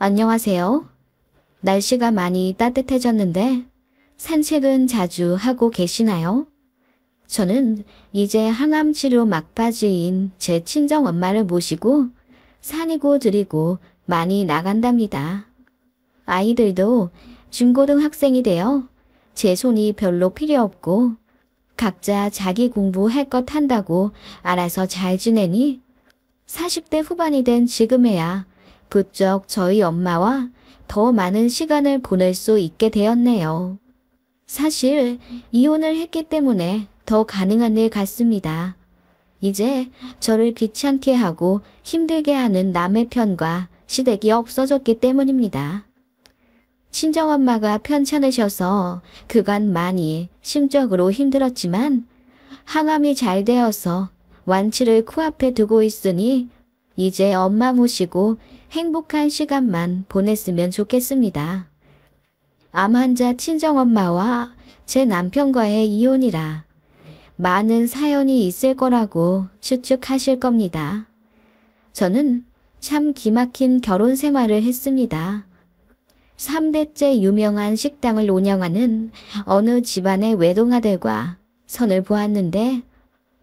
안녕하세요. 날씨가 많이 따뜻해졌는데 산책은 자주 하고 계시나요? 저는 이제 항암 치료 막바지인 제 친정 엄마를 모시고 산이고 들이고 많이 나간답니다. 아이들도 중고등학생이 되어 제 손이 별로 필요 없고 각자 자기 공부할 것 한다고 알아서 잘 지내니 40대 후반이 된 지금에야 부쩍 저희 엄마와 더 많은 시간을 보낼 수 있게 되었네요. 사실 이혼을 했기 때문에 더 가능한 일 같습니다. 이제 저를 귀찮게 하고 힘들게 하는 남의 편과 시댁이 없어졌기 때문입니다. 친정엄마가 편찮으셔서 그간 많이 심적으로 힘들었지만 항암이 잘 되어서 완치를 코앞에 두고 있으니 이제 엄마 모시고 행복한 시간만 보냈으면 좋겠습니다. 암 환자 친정엄마와 제 남편과의 이혼이라 많은 사연이 있을 거라고 추측하실 겁니다. 저는 참 기막힌 결혼 생활을 했습니다. 3대째 유명한 식당을 운영하는 어느 집안의 외동아들과 선을 보았는데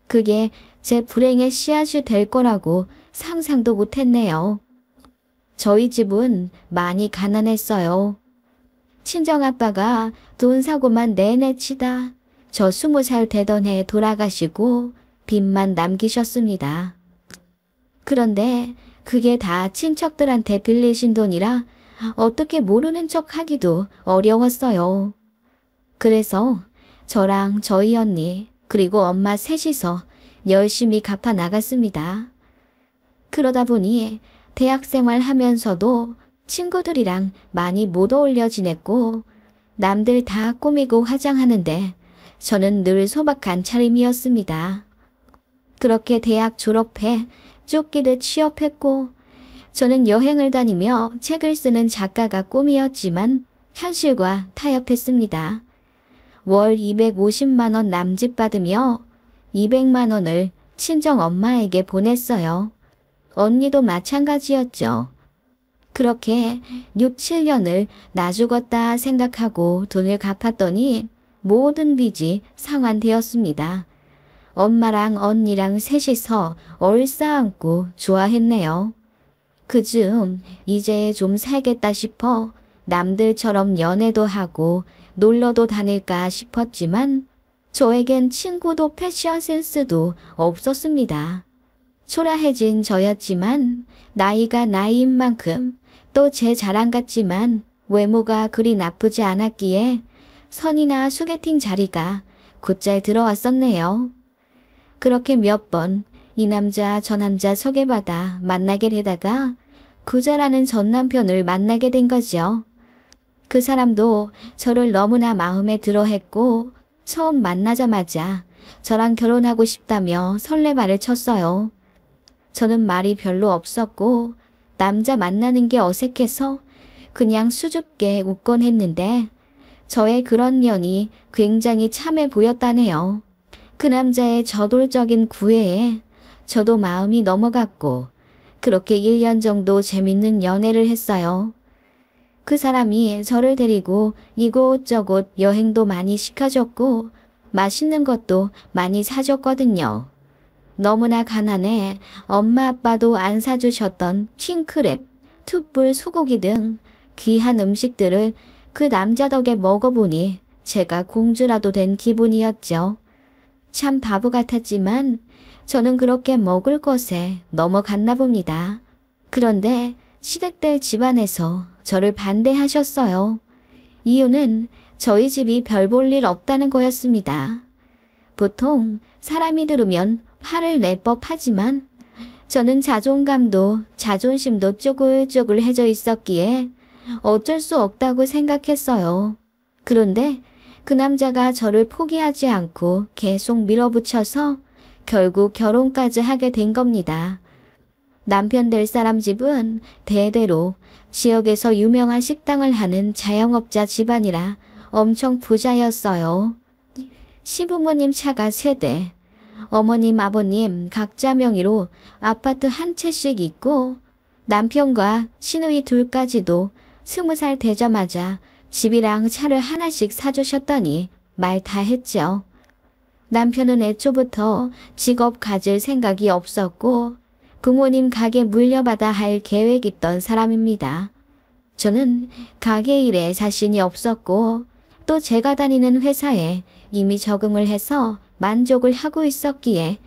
그게 제 불행의 씨앗이 될 거라고 상상도 못했네요. 저희 집은 많이 가난했어요. 친정아빠가 돈 사고만 내내 치다 저 20살 되던 해 돌아가시고 빚만 남기셨습니다. 그런데 그게 다 친척들한테 빌리신 돈이라 어떻게 모르는 척 하기도 어려웠어요. 그래서 저랑 저희 언니 그리고 엄마 셋이서 열심히 갚아 나갔습니다. 그러다 보니 대학생활 하면서도 친구들이랑 많이 못 어울려 지냈고 남들 다 꾸미고 화장하는데 저는 늘 소박한 차림이었습니다. 그렇게 대학 졸업해 쫓기듯 취업했고 저는 여행을 다니며 책을 쓰는 작가가 꿈이었지만 현실과 타협했습니다. 월 250만 원 남집 받으며 200만 원을 친정 엄마에게 보냈어요. 언니도 마찬가지였죠. 그렇게 6, 7년을 나 죽었다 생각하고 돈을 갚았더니 모든 빚이 상환되었습니다. 엄마랑 언니랑 셋이서 얼싸안고 좋아했네요. 그즈음 이제 좀 살겠다 싶어 남들처럼 연애도 하고 놀러도 다닐까 싶었지만 저에겐 친구도 패션 센스도 없었습니다. 초라해진 저였지만 나이가 나이인 만큼 또 제 자랑 같지만 외모가 그리 나쁘지 않았기에 선이나 소개팅 자리가 곧잘 들어왔었네요. 그렇게 몇 번 이 남자 저 남자 소개받아 만나게 되다가 구자라는 전 남편을 만나게 된 거죠. 그 사람도 저를 너무나 마음에 들어 했고 처음 만나자마자 저랑 결혼하고 싶다며 설레발을 쳤어요. 저는 말이 별로 없었고 남자 만나는 게 어색해서 그냥 수줍게 웃곤 했는데 저의 그런 면이 굉장히 참해 보였다네요. 그 남자의 저돌적인 구애에 저도 마음이 넘어갔고 그렇게 1년 정도 재밌는 연애를 했어요. 그 사람이 저를 데리고 이곳저곳 여행도 많이 시켜줬고 맛있는 것도 많이 사줬거든요. 너무나 가난해 엄마 아빠도 안 사주셨던 킹크랩, 툭불 소고기 등 귀한 음식들을 그 남자 덕에 먹어보니 제가 공주라도 된 기분이었죠. 참 바보 같았지만 저는 그렇게 먹을 것에 넘어갔나 봅니다. 그런데 시댁들 집안에서 저를 반대하셨어요. 이유는 저희 집이 별 볼 일 없다는 거였습니다. 보통 사람이 들으면 화를 낼 법하지만 저는 자존감도 자존심도 쪼글쪼글해져 있었기에 어쩔 수 없다고 생각했어요. 그런데 그 남자가 저를 포기하지 않고 계속 밀어붙여서 결국 결혼까지 하게 된 겁니다. 남편 될 사람 집은 대대로 지역에서 유명한 식당을 하는 자영업자 집안이라 엄청 부자였어요. 시부모님 차가 3대, 어머님 아버님 각자 명의로 아파트 한 채씩 있고 남편과 시누이 둘까지도 20살 되자마자 집이랑 차를 하나씩 사주셨더니 말 다 했죠. 남편은 애초부터 직업 가질 생각이 없었고 부모님 가게 물려받아 할 계획 있던 사람입니다. 저는 가게 일에 자신이 없었고 또 제가 다니는 회사에 이미 적응을 해서 만족을 하고 있었기에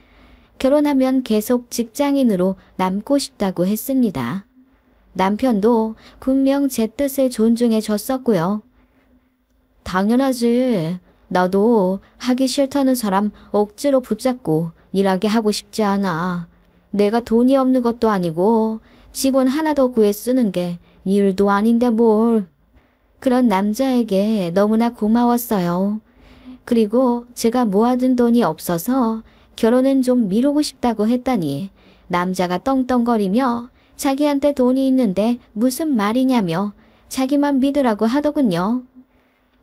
결혼하면 계속 직장인으로 남고 싶다고 했습니다. 남편도 분명 제 뜻을 존중해 줬었고요. 당연하지. 나도 하기 싫다는 사람 억지로 붙잡고 일하게 하고 싶지 않아. 내가 돈이 없는 것도 아니고 직원 하나 더 구해 쓰는 게 일도 아닌데 뭘. 그런 남자에게 너무나 고마웠어요. 그리고 제가 모아둔 돈이 없어서 결혼은 좀 미루고 싶다고 했더니 남자가 떵떵거리며 자기한테 돈이 있는데 무슨 말이냐며 자기만 믿으라고 하더군요.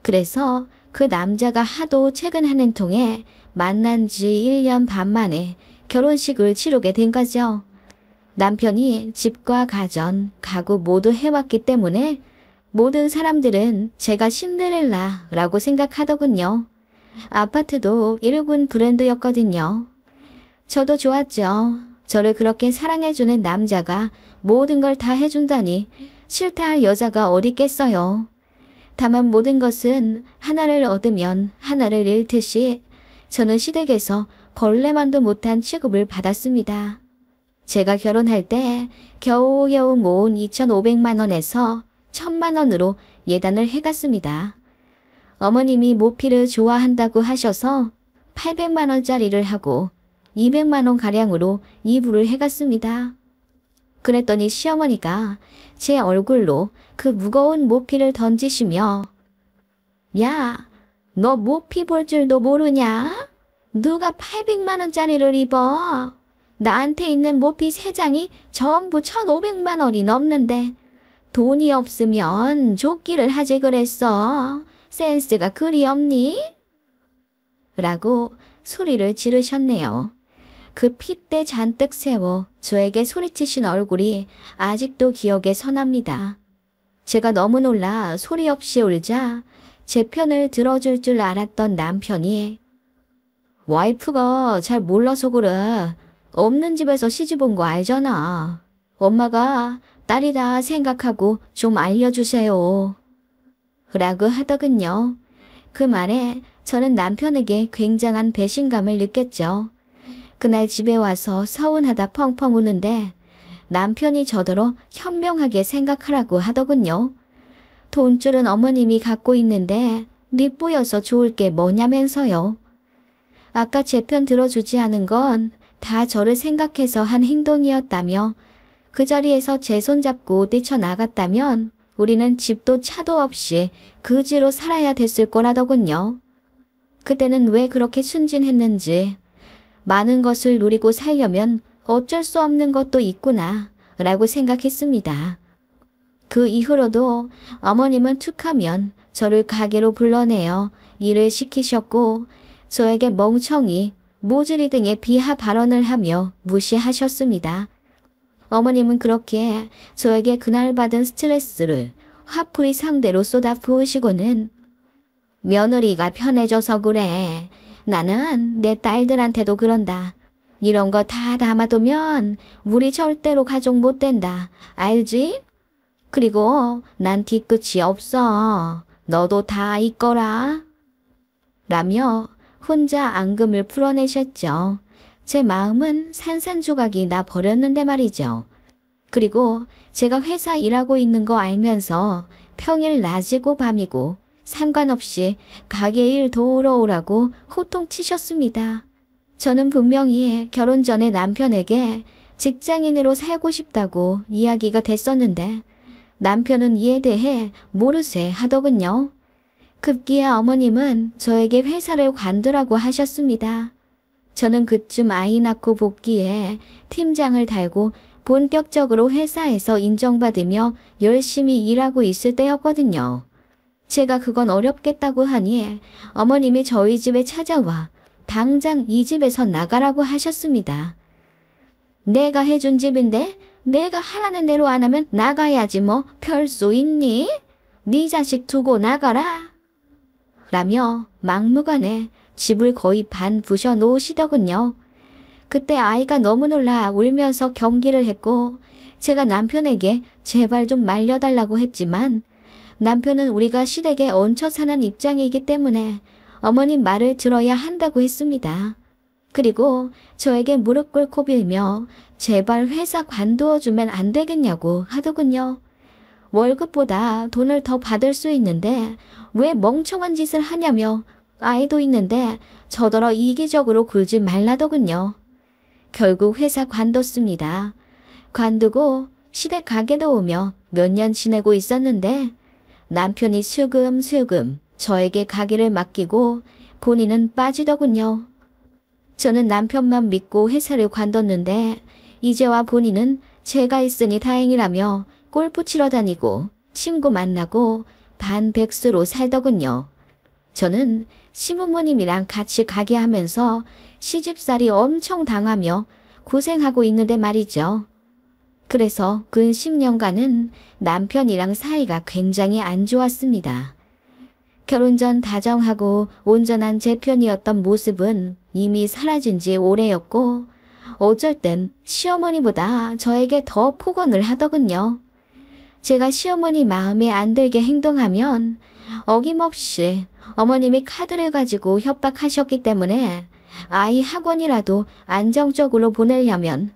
그래서 그 남자가 하도 최근 한 해 통에 만난 지 1년 반 만에 결혼식을 치르게 된 거죠. 남편이 집과 가전, 가구 모두 해왔기 때문에 모든 사람들은 제가 신데렐라라고 생각하더군요. 아파트도 1군 브랜드였거든요. 저도 좋았죠. 저를 그렇게 사랑해주는 남자가 모든 걸 다 해준다니 싫다 할 여자가 어디 있겠어요. 다만 모든 것은 하나를 얻으면 하나를 잃듯이 저는 시댁에서 걸레만도 못한 취급을 받았습니다. 제가 결혼할 때 겨우겨우 모은 2,500만 원에서 1,000만 원으로 예단을 해갔습니다. 어머님이 모피를 좋아한다고 하셔서 800만 원짜리를 하고 200만 원 가량으로 이부를 해갔습니다. 그랬더니 시어머니가 제 얼굴로 그 무거운 모피를 던지시며 야, 너 모피 볼 줄도 모르냐? 누가 800만 원짜리를 입어? 나한테 있는 모피 3장이 전부 1,500만 원이 넘는데 돈이 없으면 줬기를 하지 그랬어. 센스가 그리 없니? 라고 소리를 지르셨네요. 그 핏대 잔뜩 세워 저에게 소리치신 얼굴이 아직도 기억에 선합니다. 제가 너무 놀라 소리 없이 울자 제 편을 들어줄 줄 알았던 남편이 와이프가 잘 몰라서 그래. 없는 집에서 시집 온 거 알잖아. 엄마가 딸이다 생각하고 좀 알려주세요. 라고 하더군요. 그 말에 저는 남편에게 굉장한 배신감을 느꼈죠. 그날 집에 와서 서운하다 펑펑 우는데 남편이 저더러 현명하게 생각하라고 하더군요. 돈줄은 어머님이 갖고 있는데 밉보여서 좋을 게 뭐냐면서요. 아까 제 편 들어주지 않은 건 다 저를 생각해서 한 행동이었다며 그 자리에서 제 손잡고 뛰쳐나갔다면 우리는 집도 차도 없이 그지로 살아야 됐을 거라더군요. 그때는 왜 그렇게 순진했는지 많은 것을 누리고 살려면 어쩔 수 없는 것도 있구나 라고 생각했습니다. 그 이후로도 어머님은 툭하면 저를 가게로 불러내어 일을 시키셨고 저에게 멍청이, 모질이 등의 비하 발언을 하며 무시하셨습니다. 어머님은 그렇게 저에게 그날 받은 스트레스를 화풀이 상대로 쏟아 부으시고는 며느리가 편해져서 그래. 나는 내 딸들한테도 그런다. 이런 거 다 담아두면 우리 절대로 가족 못 된다. 알지? 그리고 난 뒤끝이 없어. 너도 다 있거라. 라며 혼자 앙금을 풀어내셨죠. 제 마음은 산산조각이 나 버렸는데 말이죠. 그리고 제가 회사 일하고 있는 거 알면서 평일 낮이고 밤이고 상관없이 가게 일 도우러 오라고 호통치셨습니다. 저는 분명히 결혼 전에 남편에게 직장인으로 살고 싶다고 이야기가 됐었는데 남편은 이에 대해 모르쇠 하더군요. 급기야 어머님은 저에게 회사를 관두라고 하셨습니다. 저는 그쯤 아이 낳고 복귀해 팀장을 달고 본격적으로 회사에서 인정받으며 열심히 일하고 있을 때였거든요. 제가 그건 어렵겠다고 하니 어머님이 저희 집에 찾아와 당장 이 집에서 나가라고 하셨습니다. 내가 해준 집인데 내가 하라는 대로 안 하면 나가야지 뭐 별 수 있니? 네 자식 두고 나가라. 라며 막무가내 집을 거의 반 부셔 놓으시더군요. 그때 아이가 너무 놀라 울면서 경기를 했고 제가 남편에게 제발 좀 말려달라고 했지만 남편은 우리가 시댁에 얹혀 사는 입장이기 때문에 어머님 말을 들어야 한다고 했습니다. 그리고 저에게 무릎 꿇고 빌며 제발 회사 관두어주면 안 되겠냐고 하더군요. 월급보다 돈을 더 받을 수 있는데 왜 멍청한 짓을 하냐며 아이도 있는데 저더러 이기적으로 굴지 말라더군요. 결국 회사 관뒀습니다. 관두고 시댁 가게도 오며 몇 년 지내고 있었는데 남편이 슬금슬금 저에게 가게를 맡기고 본인은 빠지더군요. 저는 남편만 믿고 회사를 관뒀는데 이제와 본인은 제가 있으니 다행이라며 골프 치러 다니고 친구 만나고 반백수로 살더군요. 저는 시부모님이랑 같이 가게 하면서 시집살이 엄청 당하며 고생하고 있는데 말이죠. 그래서 근 10년간은 남편이랑 사이가 굉장히 안 좋았습니다. 결혼 전 다정하고 온전한 제 편이었던 모습은 이미 사라진 지 오래였고 어쩔 땐 시어머니보다 저에게 더 폭언을 하더군요. 제가 시어머니 마음에 안 들게 행동하면 어김없이 어머님이 카드를 가지고 협박하셨기 때문에 아이 학원이라도 안정적으로 보내려면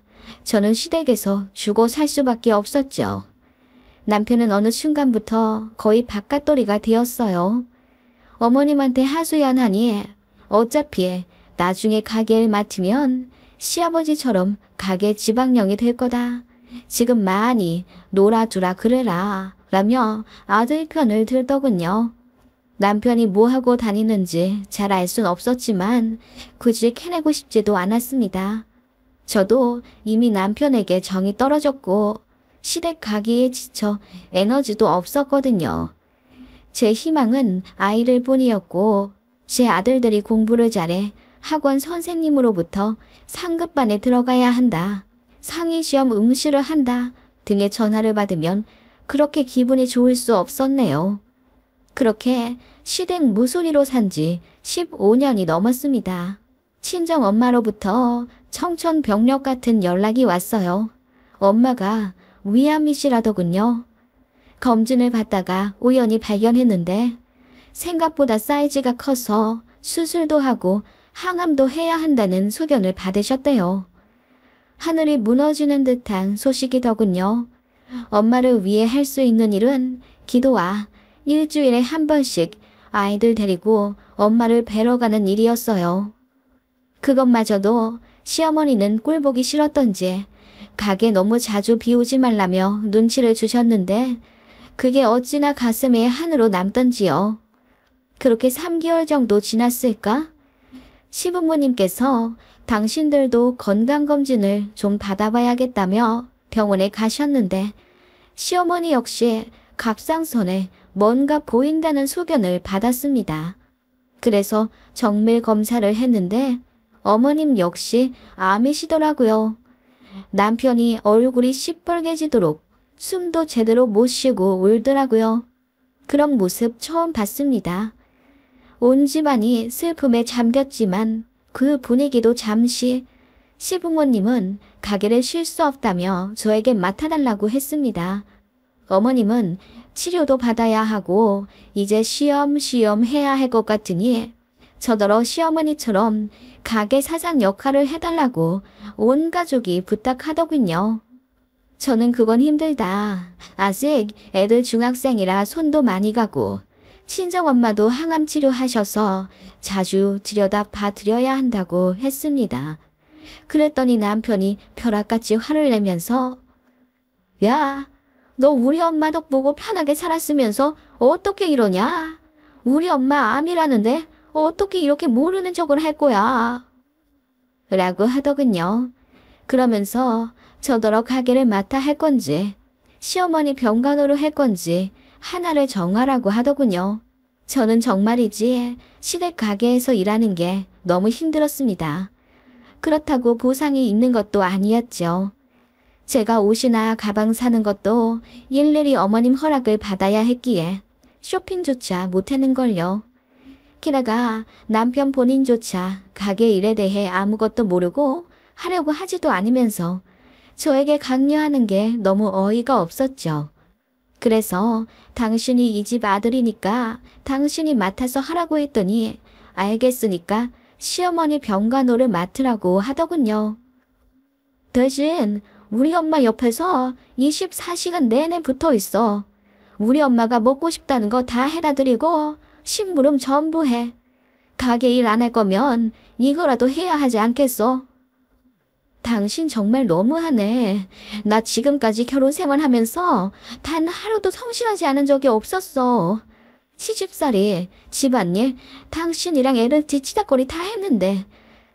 저는 시댁에서 죽어 살 수밖에 없었죠. 남편은 어느 순간부터 거의 바깥돌이가 되었어요. 어머님한테 하소연하니 어차피 나중에 가게를 맡으면 시아버지처럼 가게 지방령이 될 거다. 지금 많이 놀아주라 그래라 라며 아들 편을 들더군요. 남편이 뭐하고 다니는지 잘 알 순 없었지만 굳이 캐내고 싶지도 않았습니다. 저도 이미 남편에게 정이 떨어졌고 시댁 가기에 지쳐 에너지도 없었거든요. 제 희망은 아이를 뿐이었고 제 아들들이 공부를 잘해 학원 선생님으로부터 상급반에 들어가야 한다. 상위시험 응시를 한다 등의 전화를 받으면 그렇게 기분이 좋을 수 없었네요. 그렇게 시댁 무소리로 산 지 15년이 넘었습니다. 친정엄마로부터 청천벽력 같은 연락이 왔어요. 엄마가 위암이시라더군요. 검진을 받다가 우연히 발견했는데 생각보다 사이즈가 커서 수술도 하고 항암도 해야 한다는 소견을 받으셨대요. 하늘이 무너지는 듯한 소식이더군요. 엄마를 위해 할 수 있는 일은 기도와 일주일에 한 번씩 아이들 데리고 엄마를 뵈러 가는 일이었어요. 그것마저도 시어머니는 꼴보기 싫었던지 가게 너무 자주 비우지 말라며 눈치를 주셨는데 그게 어찌나 가슴에 한으로 남던지요. 그렇게 3개월 정도 지났을까? 시부모님께서 당신들도 건강검진을 좀 받아봐야겠다며 병원에 가셨는데 시어머니 역시 갑상선에 뭔가 보인다는 소견을 받았습니다. 그래서 정밀 검사를 했는데 어머님 역시 암이시더라고요. 남편이 얼굴이 시뻘개지도록 숨도 제대로 못 쉬고 울더라고요. 그런 모습 처음 봤습니다. 온 집안이 슬픔에 잠겼지만 그 분위기도 잠시 시부모님은 가게를 쉴 수 없다며 저에게 맡아달라고 했습니다. 어머님은 치료도 받아야 하고 이제 쉬엄쉬엄 해야 할 것 같으니 저더러 시어머니처럼 가게 사장 역할을 해달라고 온 가족이 부탁하더군요. 저는 그건 힘들다. 아직 애들 중학생이라 손도 많이 가고 친정엄마도 항암 치료하셔서 자주 들여다 봐드려야 한다고 했습니다. 그랬더니 남편이 벼락같이 화를 내면서 야, 너 우리 엄마 덕 보고 편하게 살았으면서 어떻게 이러냐? 우리 엄마 암이라는데 어떻게 이렇게 모르는 척을 할 거야? 라고 하더군요. 그러면서 저더러 가게를 맡아 할 건지 시어머니 병간호로 할 건지 하나를 정하라고 하더군요. 저는 정말이지 시댁 가게에서 일하는 게 너무 힘들었습니다. 그렇다고 보상이 있는 것도 아니었죠. 제가 옷이나 가방 사는 것도 일일이 어머님 허락을 받아야 했기에 쇼핑조차 못하는걸요. 게다가 남편 본인조차 가게 일에 대해 아무것도 모르고 하려고 하지도 않으면서 저에게 강요하는 게 너무 어이가 없었죠. 그래서 당신이 이 집 아들이니까 당신이 맡아서 하라고 했더니 알겠으니까 시어머니 병간호를 맡으라고 하더군요. 대신 우리 엄마 옆에서 24시간 내내 붙어 있어. 우리 엄마가 먹고 싶다는 거 다 해다 드리고 심부름 전부 해. 가게 일 안 할 거면 이거라도 해야 하지 않겠어? 당신 정말 너무하네. 나 지금까지 결혼 생활하면서 단 하루도 성실하지 않은 적이 없었어. 시집살이, 집안일, 당신이랑 애를 뒤치다거리 다 했는데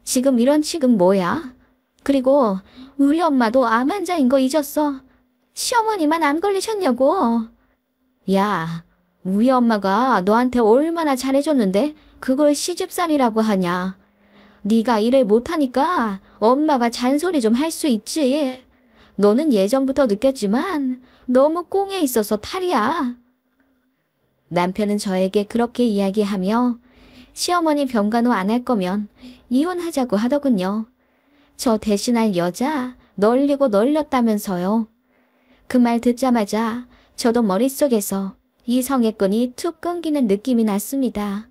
지금 이런 지금 뭐야? 그리고 우리 엄마도 암 환자인 거 잊었어. 시어머니만 안 걸리셨냐고. 야, 우리 엄마가 너한테 얼마나 잘해줬는데 그걸 시집살이라고 하냐. 네가 일을 못하니까 엄마가 잔소리 좀 할 수 있지. 너는 예전부터 느꼈지만 너무 꽁에 있어서 탈이야. 남편은 저에게 그렇게 이야기하며 시어머니 병간호 안 할 거면 이혼하자고 하더군요. 저 대신할 여자 널리고 널렸다면서요. 그 말 듣자마자 저도 머릿속에서 이성의 끈이 툭 끊기는 느낌이 났습니다.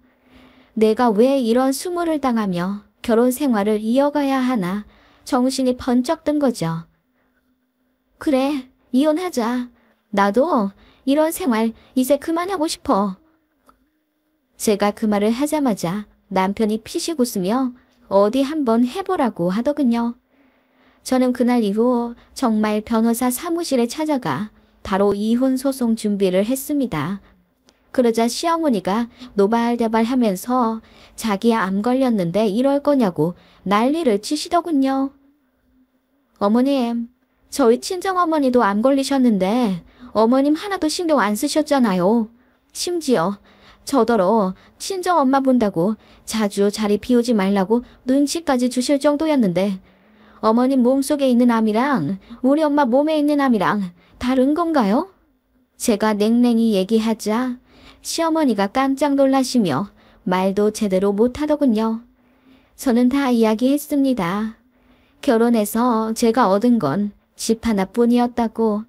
내가 왜 이런 수모를 당하며 결혼 생활을 이어가야 하나 정신이 번쩍 든 거죠. 그래, 이혼하자. 나도 이런 생활 이제 그만하고 싶어. 제가 그 말을 하자마자 남편이 피식 웃으며 어디 한번 해보라고 하더군요. 저는 그날 이후 정말 변호사 사무실에 찾아가 바로 이혼 소송 준비를 했습니다. 그러자 시어머니가 노발대발하면서 자기 암 걸렸는데 이럴 거냐고 난리를 치시더군요. 어머님, 저희 친정어머니도 암 걸리셨는데 어머님 하나도 신경 안 쓰셨잖아요. 심지어 저더러 친정엄마 본다고 자주 자리 비우지 말라고 눈치까지 주실 정도였는데 어머님 몸속에 있는 암이랑 우리 엄마 몸에 있는 암이랑 다른 건가요? 제가 냉랭히 얘기하자 시어머니가 깜짝 놀라시며 말도 제대로 못하더군요. 저는 다 이야기했습니다. 결혼해서 제가 얻은 건 집 하나뿐이었다고.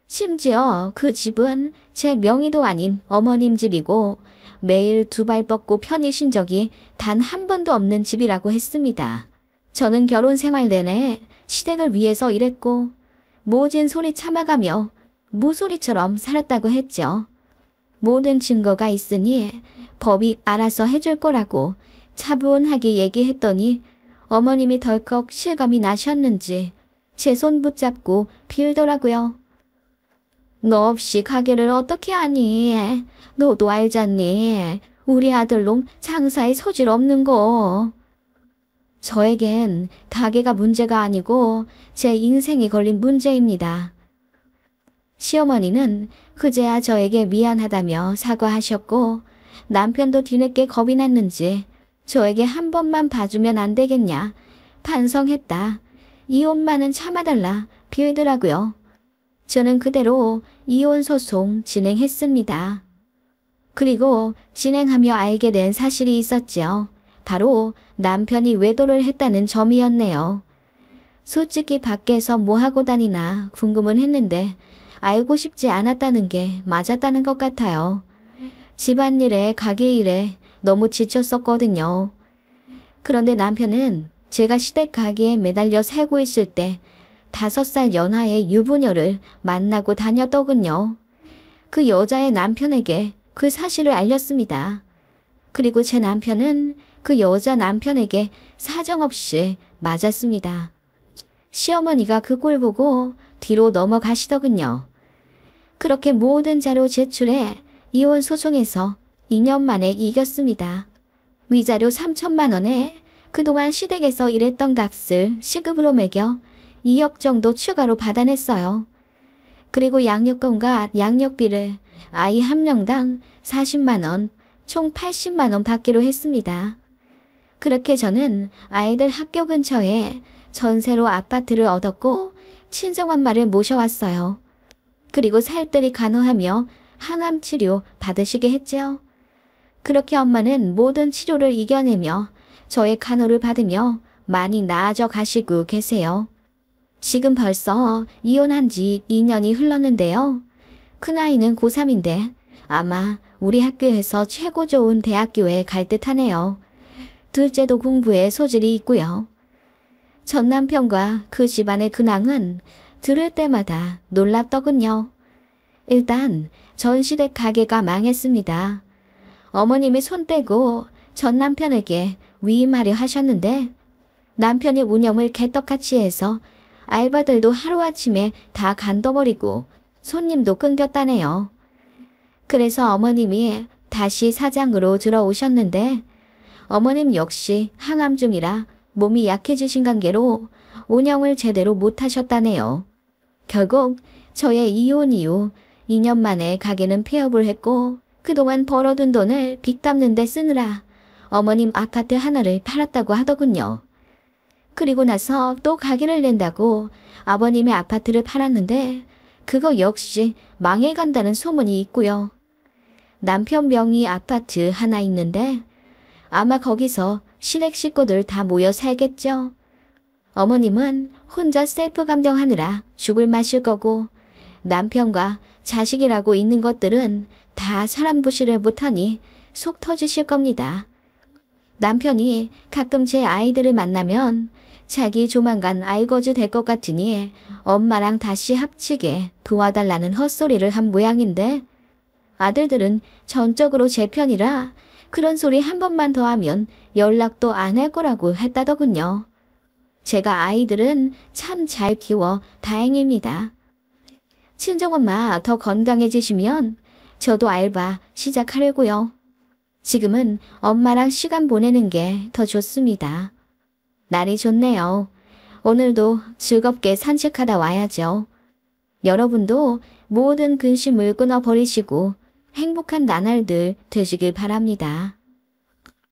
심지어 그 집은 제 명의도 아닌 어머님 집이고 매일 두 발 뻗고 편히 쉰 적이 단 한 번도 없는 집이라고 했습니다. 저는 결혼 생활 내내 시댁을 위해서 일했고 모진 소리 참아가며 무소리처럼 살았다고 했죠. 모든 증거가 있으니 법이 알아서 해줄 거라고 차분하게 얘기했더니 어머님이 덜컥 실감이 나셨는지 제 손 붙잡고 빌더라고요. 너 없이 가게를 어떻게 하니? 너도 알잖니? 우리 아들놈 장사에 소질 없는 거. 저에겐 가게가 문제가 아니고 제 인생이 걸린 문제입니다. 시어머니는 그제야 저에게 미안하다며 사과하셨고 남편도 뒤늦게 겁이 났는지 저에게 한 번만 봐주면 안 되겠냐 반성했다. 이혼만은 참아달라 빌더라고요. 저는 그대로 이혼 소송 진행했습니다. 그리고 진행하며 알게 된 사실이 있었죠. 바로 남편이 외도를 했다는 점이었네요. 솔직히 밖에서 뭐하고 다니나 궁금은 했는데 알고 싶지 않았다는 게 맞았다는 것 같아요. 집안일에 가게 일에 너무 지쳤었거든요. 그런데 남편은 제가 시댁 가게에 매달려 살고 있을 때 5살 연하의 유부녀를 만나고 다녔더군요. 그 여자의 남편에게 그 사실을 알렸습니다. 그리고 제 남편은 그 여자 남편에게 사정없이 맞았습니다. 시어머니가 그 꼴 보고 뒤로 넘어가시더군요. 그렇게 모든 자료 제출해 이혼 소송에서 2년 만에 이겼습니다. 위자료 3천만 원에 그동안 시댁에서 일했던 값을 시급으로 매겨 2억 정도 추가로 받아냈어요. 그리고 양육권과 양육비를 아이 한 명당 40만 원, 총 80만 원 받기로 했습니다. 그렇게 저는 아이들 학교 근처에 전세로 아파트를 얻었고 친정엄마를 모셔왔어요. 그리고 살뜰히 간호하며 항암 치료 받으시게 했지요. 그렇게 엄마는 모든 치료를 이겨내며 저의 간호를 받으며 많이 나아져 가시고 계세요. 지금 벌써 이혼한 지 2년이 흘렀는데요. 큰아이는 고3인데 아마 우리 학교에서 최고 좋은 대학교에 갈 듯하네요. 둘째도 공부에 소질이 있고요. 전 남편과 그 집안의 근황은 들을 때마다 놀랍더군요. 일단 전시댁 가게가 망했습니다. 어머님이 손 떼고 전 남편에게 위임하려 하셨는데 남편이 운영을 개떡같이 해서 알바들도 하루아침에 다 간둬버리고 손님도 끊겼다네요. 그래서 어머님이 다시 사장으로 들어오셨는데 어머님 역시 항암 중이라 몸이 약해지신 관계로 운영을 제대로 못하셨다네요. 결국 저의 이혼 이후 2년 만에 가게는 폐업을 했고 그동안 벌어둔 돈을 빚 갚는 데 쓰느라 어머님 아파트 하나를 팔았다고 하더군요. 그리고 나서 또 가게를 낸다고 아버님의 아파트를 팔았는데 그거 역시 망해간다는 소문이 있고요. 남편 명의 아파트 하나 있는데 아마 거기서 시댁 식구들 다 모여 살겠죠. 어머님은 혼자 셀프 감정하느라 죽을 마실 거고 남편과 자식이라고 있는 것들은 다 사람 부시를 못하니 속 터지실 겁니다. 남편이 가끔 제 아이들을 만나면 자기 조만간 알거지 될 것 같으니 엄마랑 다시 합치게 도와달라는 헛소리를 한 모양인데 아들들은 전적으로 제 편이라 그런 소리 한 번만 더 하면 연락도 안 할 거라고 했다더군요. 제가 아이들은 참 잘 키워 다행입니다. 친정엄마 더 건강해지시면 저도 알바 시작하려고요. 지금은 엄마랑 시간 보내는 게 더 좋습니다. 날이 좋네요. 오늘도 즐겁게 산책하다 와야죠. 여러분도 모든 근심을 끊어버리시고 행복한 나날들 되시길 바랍니다.